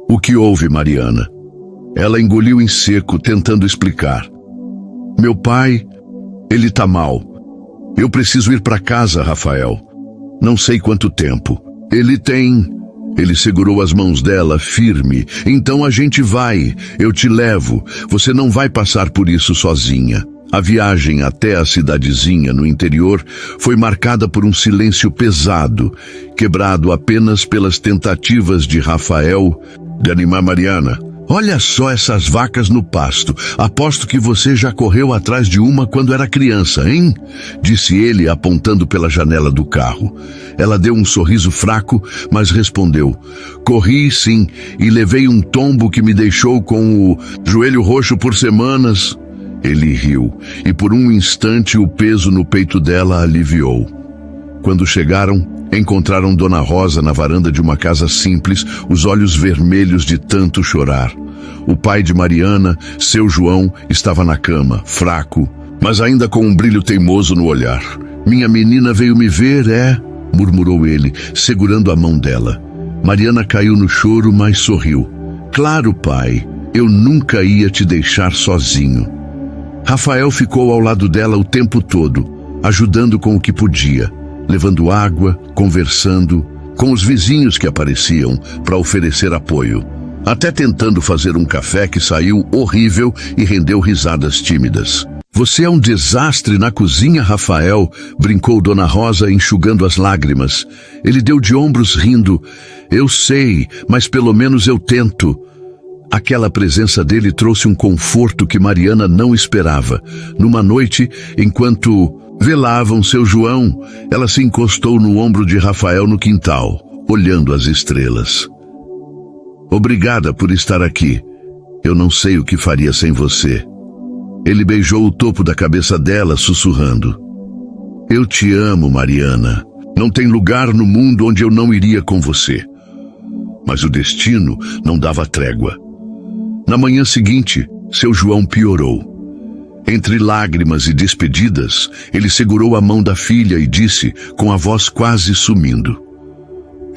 O que houve, Mariana? Ela engoliu em seco, tentando explicar. Meu pai, ele tá mal. Eu preciso ir para casa, Rafael. Não sei quanto tempo. Ele segurou as mãos dela, firme. Então a gente vai, eu te levo. Você não vai passar por isso sozinha. A viagem até a cidadezinha no interior foi marcada por um silêncio pesado, quebrado apenas pelas tentativas de Rafael de animar Mariana. Olha só essas vacas no pasto. Aposto que você já correu atrás de uma quando era criança, hein? Disse ele, apontando pela janela do carro. Ela deu um sorriso fraco, mas respondeu. Corri, sim, e levei um tombo que me deixou com o joelho roxo por semanas. Ele riu, e por um instante o peso no peito dela aliviou. Quando chegaram, encontraram Dona Rosa na varanda de uma casa simples, os olhos vermelhos de tanto chorar. O pai de Mariana, seu João, estava na cama, fraco, mas ainda com um brilho teimoso no olhar. Minha menina veio me ver, murmurou ele, segurando a mão dela. Mariana caiu no choro, mas sorriu. Claro, pai, eu nunca ia te deixar sozinho. Rafael ficou ao lado dela o tempo todo, ajudando com o que podia, levando água, conversando, com os vizinhos que apareciam para oferecer apoio, até tentando fazer um café que saiu horrível e rendeu risadas tímidas. Você é um desastre na cozinha, Rafael, brincou Dona Rosa, enxugando as lágrimas. Ele deu de ombros rindo. Eu sei, mas pelo menos eu tento. Aquela presença dele trouxe um conforto que Mariana não esperava. Numa noite, enquanto velavam seu João, ela se encostou no ombro de Rafael no quintal, olhando as estrelas. Obrigada por estar aqui. Eu não sei o que faria sem você. Ele beijou o topo da cabeça dela, sussurrando: Eu te amo, Mariana. Não tem lugar no mundo onde eu não iria com você. Mas o destino não dava trégua. Na manhã seguinte, seu João piorou. Entre lágrimas e despedidas, ele segurou a mão da filha e disse, com a voz quase sumindo: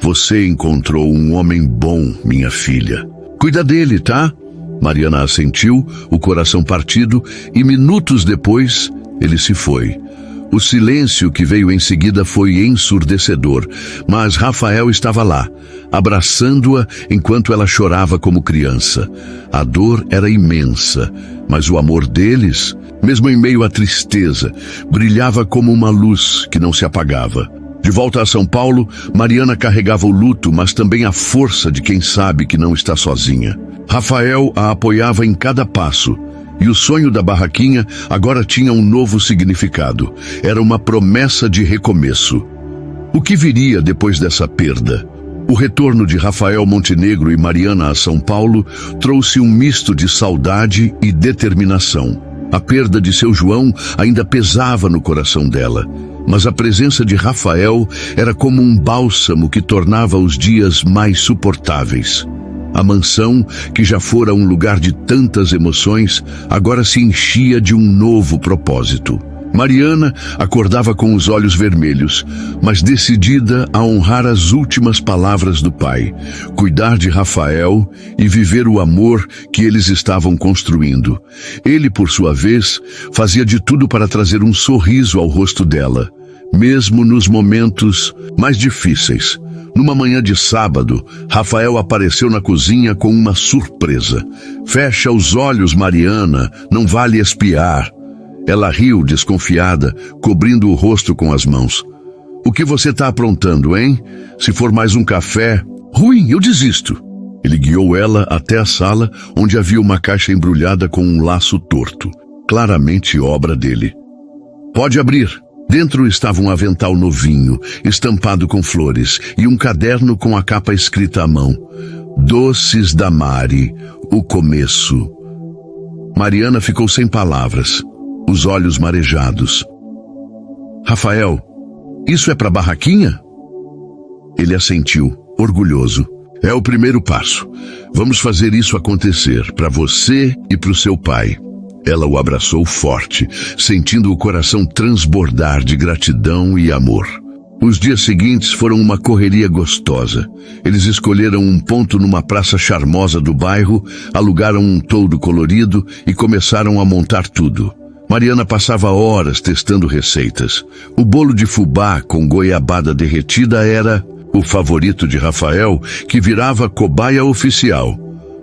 Você encontrou um homem bom, minha filha. Cuida dele, tá? Mariana assentiu, o coração partido, e minutos depois, ele se foi. O silêncio que veio em seguida foi ensurdecedor, mas Rafael estava lá, abraçando-a enquanto ela chorava como criança. A dor era imensa, mas o amor deles, mesmo em meio à tristeza, brilhava como uma luz que não se apagava. De volta a São Paulo, Mariana carregava o luto, mas também a força de quem sabe que não está sozinha. Rafael a apoiava em cada passo, e o sonho da barraquinha agora tinha um novo significado. Era uma promessa de recomeço. O que viria depois dessa perda? O retorno de Rafael Montenegro e Mariana a São Paulo trouxe um misto de saudade e determinação. A perda de seu João ainda pesava no coração dela, mas a presença de Rafael era como um bálsamo que tornava os dias mais suportáveis. A mansão, que já fora um lugar de tantas emoções, agora se enchia de um novo propósito. Mariana acordava com os olhos vermelhos, mas decidida a honrar as últimas palavras do pai, cuidar de Rafael e viver o amor que eles estavam construindo. Ele, por sua vez, fazia de tudo para trazer um sorriso ao rosto dela, mesmo nos momentos mais difíceis. Numa manhã de sábado, Rafael apareceu na cozinha com uma surpresa. Fecha os olhos, Mariana, não vale espiar. Ela riu, desconfiada, cobrindo o rosto com as mãos. O que você está aprontando, hein? Se for mais um café... Ruim, eu desisto. Ele guiou ela até a sala, onde havia uma caixa embrulhada com um laço torto, claramente obra dele. Pode abrir. Dentro estava um avental novinho, estampado com flores, e um caderno com a capa escrita à mão. Doces da Mari, o começo. Mariana ficou sem palavras, os olhos marejados. Rafael, isso é para barraquinha? Ele assentiu, orgulhoso. É o primeiro passo. Vamos fazer isso acontecer, para você e para o seu pai. Ela o abraçou forte, sentindo o coração transbordar de gratidão e amor. Os dias seguintes foram uma correria gostosa. Eles escolheram um ponto numa praça charmosa do bairro, alugaram um toldo colorido e começaram a montar tudo. Mariana passava horas testando receitas. O bolo de fubá com goiabada derretida era o favorito de Rafael, que virava cobaia oficial.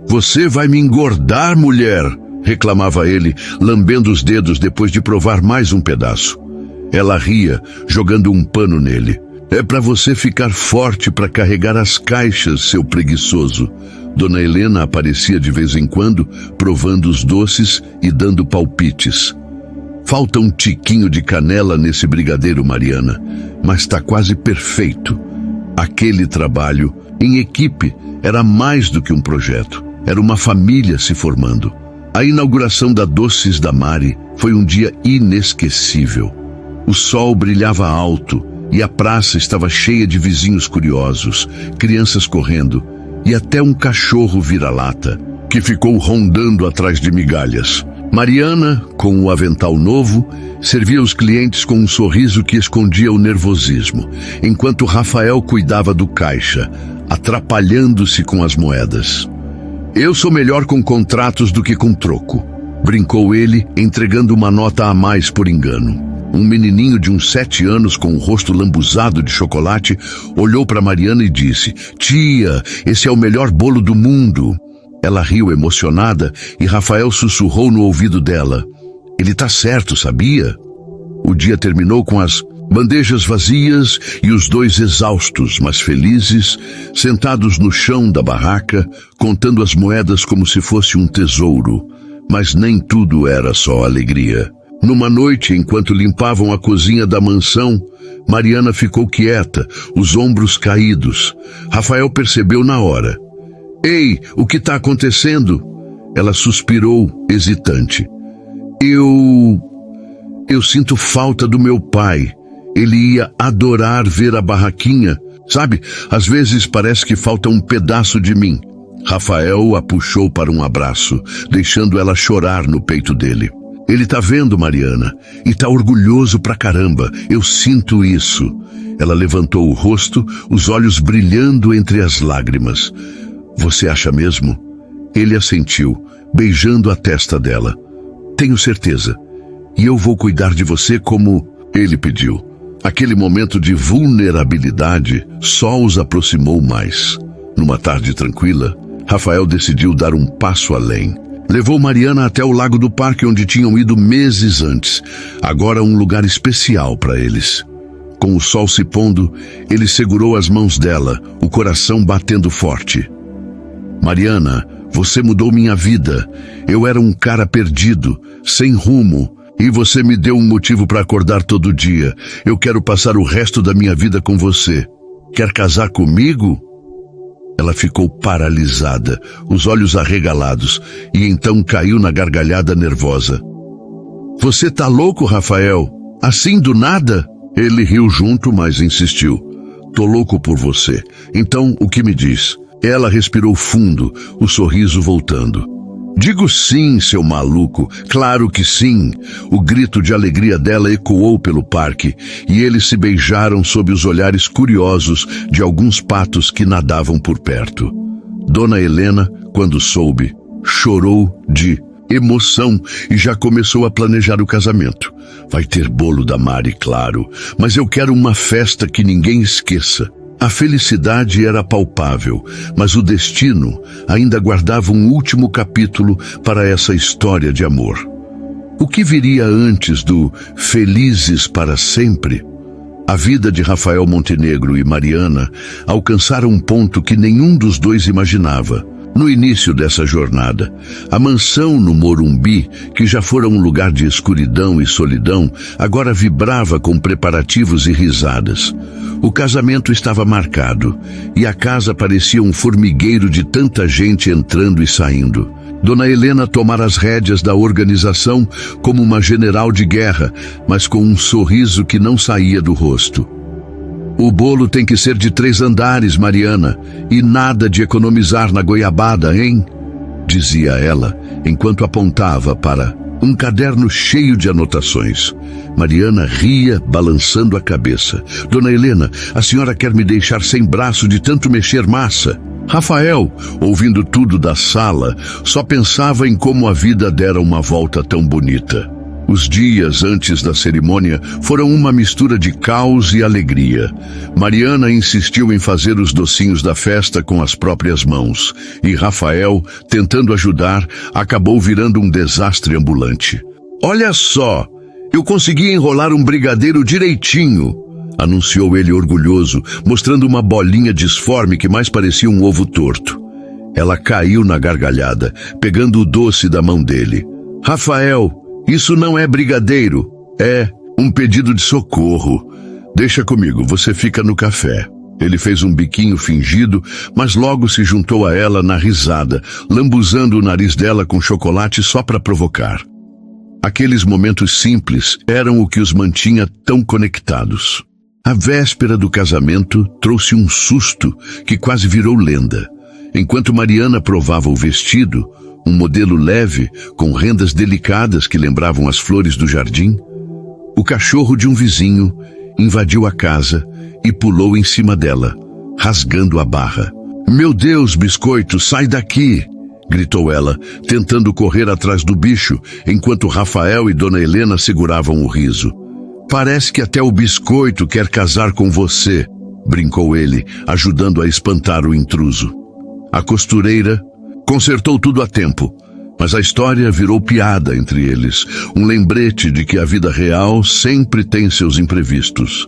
Você vai me engordar, mulher! Reclamava ele, lambendo os dedos depois de provar mais um pedaço. Ela ria, jogando um pano nele. É para você ficar forte para carregar as caixas, seu preguiçoso. Dona Helena aparecia de vez em quando, provando os doces e dando palpites. Falta um tiquinho de canela nesse brigadeiro, Mariana, mas está quase perfeito. Aquele trabalho, em equipe, era mais do que um projeto. Era uma família se formando. A inauguração da Doces da Mari foi um dia inesquecível. O sol brilhava alto e a praça estava cheia de vizinhos curiosos, crianças correndo e até um cachorro vira-lata, que ficou rondando atrás de migalhas. Mariana, com o avental novo, servia os clientes com um sorriso que escondia o nervosismo, enquanto Rafael cuidava do caixa, atrapalhando-se com as moedas. Eu sou melhor com contratos do que com troco, brincou ele, entregando uma nota a mais por engano. Um menininho de uns 7 anos com o rosto lambuzado de chocolate olhou para Mariana e disse: Tia, esse é o melhor bolo do mundo. Ela riu emocionada e Rafael sussurrou no ouvido dela: Ele tá certo, sabia? O dia terminou com as bandejas vazias e os dois exaustos, mas felizes, sentados no chão da barraca, contando as moedas como se fosse um tesouro. Mas nem tudo era só alegria. Numa noite, enquanto limpavam a cozinha da mansão, Mariana ficou quieta, os ombros caídos. Rafael percebeu na hora. Ei, o que está acontecendo? Ela suspirou, hesitante. Eu sinto falta do meu pai. Ele ia adorar ver a barraquinha. Sabe, às vezes parece que falta um pedaço de mim. Rafael a puxou para um abraço, deixando ela chorar no peito dele. Ele tá vendo, Mariana, e tá orgulhoso pra caramba. Eu sinto isso. Ela levantou o rosto, os olhos brilhando entre as lágrimas. Você acha mesmo? Ele assentiu, beijando a testa dela. Tenho certeza. E eu vou cuidar de você como ele pediu. Aquele momento de vulnerabilidade só os aproximou mais. Numa tarde tranquila, Rafael decidiu dar um passo além. Levou Mariana até o lago do parque onde tinham ido meses antes. Agora um lugar especial para eles. Com o sol se pondo, ele segurou as mãos dela, o coração batendo forte. Mariana, você mudou minha vida. Eu era um cara perdido, sem rumo, e você me deu um motivo para acordar todo dia. Eu quero passar o resto da minha vida com você. Quer casar comigo? Ela ficou paralisada, os olhos arregalados, e então caiu na gargalhada nervosa. Você tá louco, Rafael? Assim do nada? Ele riu junto, mas insistiu. Tô louco por você. Então, o que me diz? Ela respirou fundo, o sorriso voltando. Digo sim, seu maluco, claro que sim. O grito de alegria dela ecoou pelo parque e eles se beijaram sob os olhares curiosos de alguns patos que nadavam por perto. Dona Helena, quando soube, chorou de emoção e já começou a planejar o casamento. Vai ter bolo da Mari, claro, mas eu quero uma festa que ninguém esqueça. A felicidade era palpável, mas o destino ainda guardava um último capítulo para essa história de amor. O que viria antes do Felizes para Sempre? A vida de Rafael Montenegro e Mariana alcançaram um ponto que nenhum dos dois imaginava. No início dessa jornada, a mansão no Morumbi, que já fora um lugar de escuridão e solidão, agora vibrava com preparativos e risadas. O casamento estava marcado, e a casa parecia um formigueiro de tanta gente entrando e saindo. Dona Helena tomara as rédeas da organização como uma general de guerra, mas com um sorriso que não saía do rosto. O bolo tem que ser de 3 andares, Mariana, e nada de economizar na goiabada, hein? Dizia ela, enquanto apontava para um caderno cheio de anotações. Mariana ria, balançando a cabeça. Dona Helena, a senhora quer me deixar sem braço de tanto mexer massa? Rafael, ouvindo tudo da sala, só pensava em como a vida dera uma volta tão bonita. Os dias antes da cerimônia foram uma mistura de caos e alegria. Mariana insistiu em fazer os docinhos da festa com as próprias mãos, e Rafael, tentando ajudar, acabou virando um desastre ambulante. Olha só, eu consegui enrolar um brigadeiro direitinho, anunciou ele orgulhoso, mostrando uma bolinha disforme que mais parecia um ovo torto. Ela caiu na gargalhada, pegando o doce da mão dele. Rafael, isso não é brigadeiro, é um pedido de socorro. Deixa comigo, você fica no café. Ele fez um biquinho fingido, mas logo se juntou a ela na risada, lambuzando o nariz dela com chocolate só para provocar. Aqueles momentos simples eram o que os mantinha tão conectados. A véspera do casamento trouxe um susto que quase virou lenda. Enquanto Mariana provava o vestido, um modelo leve, com rendas delicadas que lembravam as flores do jardim, o cachorro de um vizinho invadiu a casa e pulou em cima dela, rasgando a barra. Meu Deus, biscoito, sai daqui! Gritou ela, tentando correr atrás do bicho, enquanto Rafael e Dona Helena seguravam o riso. Parece que até o biscoito quer casar com você, brincou ele, ajudando a espantar o intruso. A costureira consertou tudo a tempo, mas a história virou piada entre eles, um lembrete de que a vida real sempre tem seus imprevistos.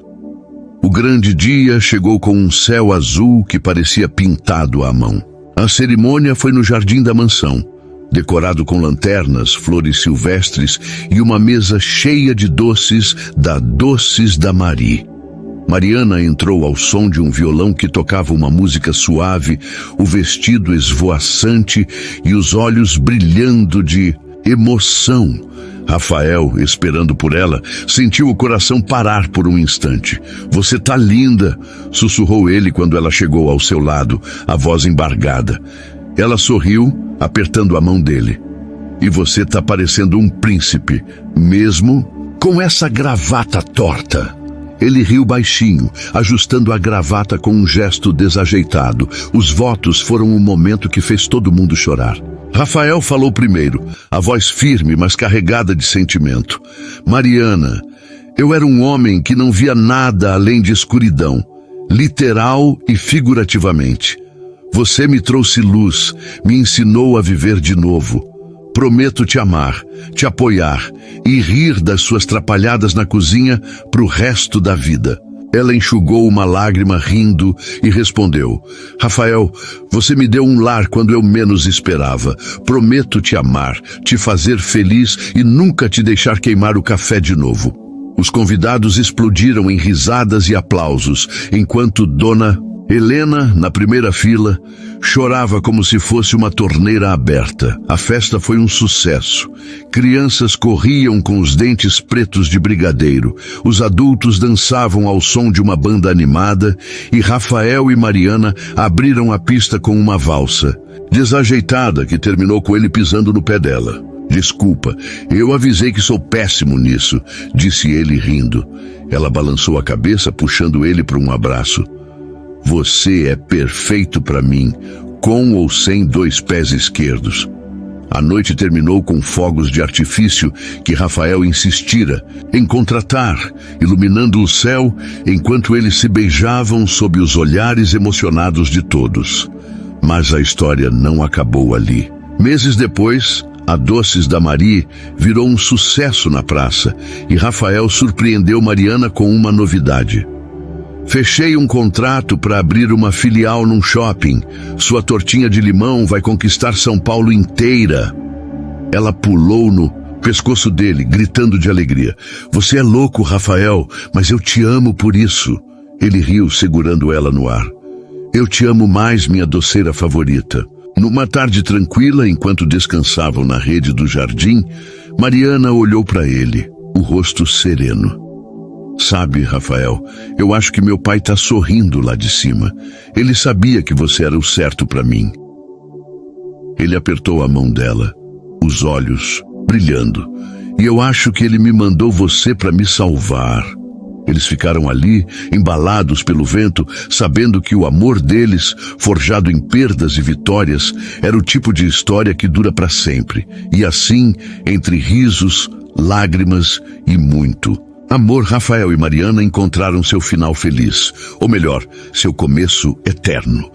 O grande dia chegou com um céu azul que parecia pintado à mão. A cerimônia foi no jardim da mansão, decorado com lanternas, flores silvestres e uma mesa cheia de doces da Doces da Mari. Mariana entrou ao som de um violão que tocava uma música suave, o vestido esvoaçante e os olhos brilhando de emoção. Rafael, esperando por ela, sentiu o coração parar por um instante. "Você tá linda", sussurrou ele quando ela chegou ao seu lado, a voz embargada. Ela sorriu, apertando a mão dele. "E você tá parecendo um príncipe, mesmo com essa gravata torta." Ele riu baixinho, ajustando a gravata com um gesto desajeitado. Os votos foram um momento que fez todo mundo chorar. Rafael falou primeiro, a voz firme, mas carregada de sentimento. "Mariana, eu era um homem que não via nada além de escuridão, literal e figurativamente. Você me trouxe luz, me ensinou a viver de novo. Prometo te amar, te apoiar e rir das suas trapalhadas na cozinha pro resto da vida." Ela enxugou uma lágrima rindo e respondeu: "Rafael, você me deu um lar quando eu menos esperava. Prometo te amar, te fazer feliz e nunca te deixar queimar o café de novo." Os convidados explodiram em risadas e aplausos, enquanto Dona Helena, na primeira fila, chorava como se fosse uma torneira aberta. A festa foi um sucesso. Crianças corriam com os dentes pretos de brigadeiro. Os adultos dançavam ao som de uma banda animada e Rafael e Mariana abriram a pista com uma valsa desajeitada que terminou com ele pisando no pé dela. "Desculpa, eu avisei que sou péssimo nisso", disse ele rindo. Ela balançou a cabeça, puxando ele para um abraço. "Você é perfeito para mim, com ou sem 2 pés esquerdos." A noite terminou com fogos de artifício que Rafael insistira em contratar, iluminando o céu enquanto eles se beijavam sob os olhares emocionados de todos. Mas a história não acabou ali. Meses depois, a Doces da Marie virou um sucesso na praça e Rafael surpreendeu Mariana com uma novidade. "Fechei um contrato para abrir uma filial num shopping. Sua tortinha de limão vai conquistar São Paulo inteira." Ela pulou no pescoço dele, gritando de alegria. "Você é louco, Rafael, mas eu te amo por isso." Ele riu, segurando ela no ar. "Eu te amo mais, minha doceira favorita." Numa tarde tranquila, enquanto descansavam na rede do jardim, Mariana olhou para ele, o rosto sereno. "Sabe, Rafael, eu acho que meu pai está sorrindo lá de cima. Ele sabia que você era o certo para mim." Ele apertou a mão dela, os olhos brilhando. "E eu acho que ele me mandou você para me salvar." Eles ficaram ali, embalados pelo vento, sabendo que o amor deles, forjado em perdas e vitórias, era o tipo de história que dura para sempre. E assim, entre risos, lágrimas e muito amor, Rafael e Mariana encontraram seu final feliz, ou melhor, seu começo eterno.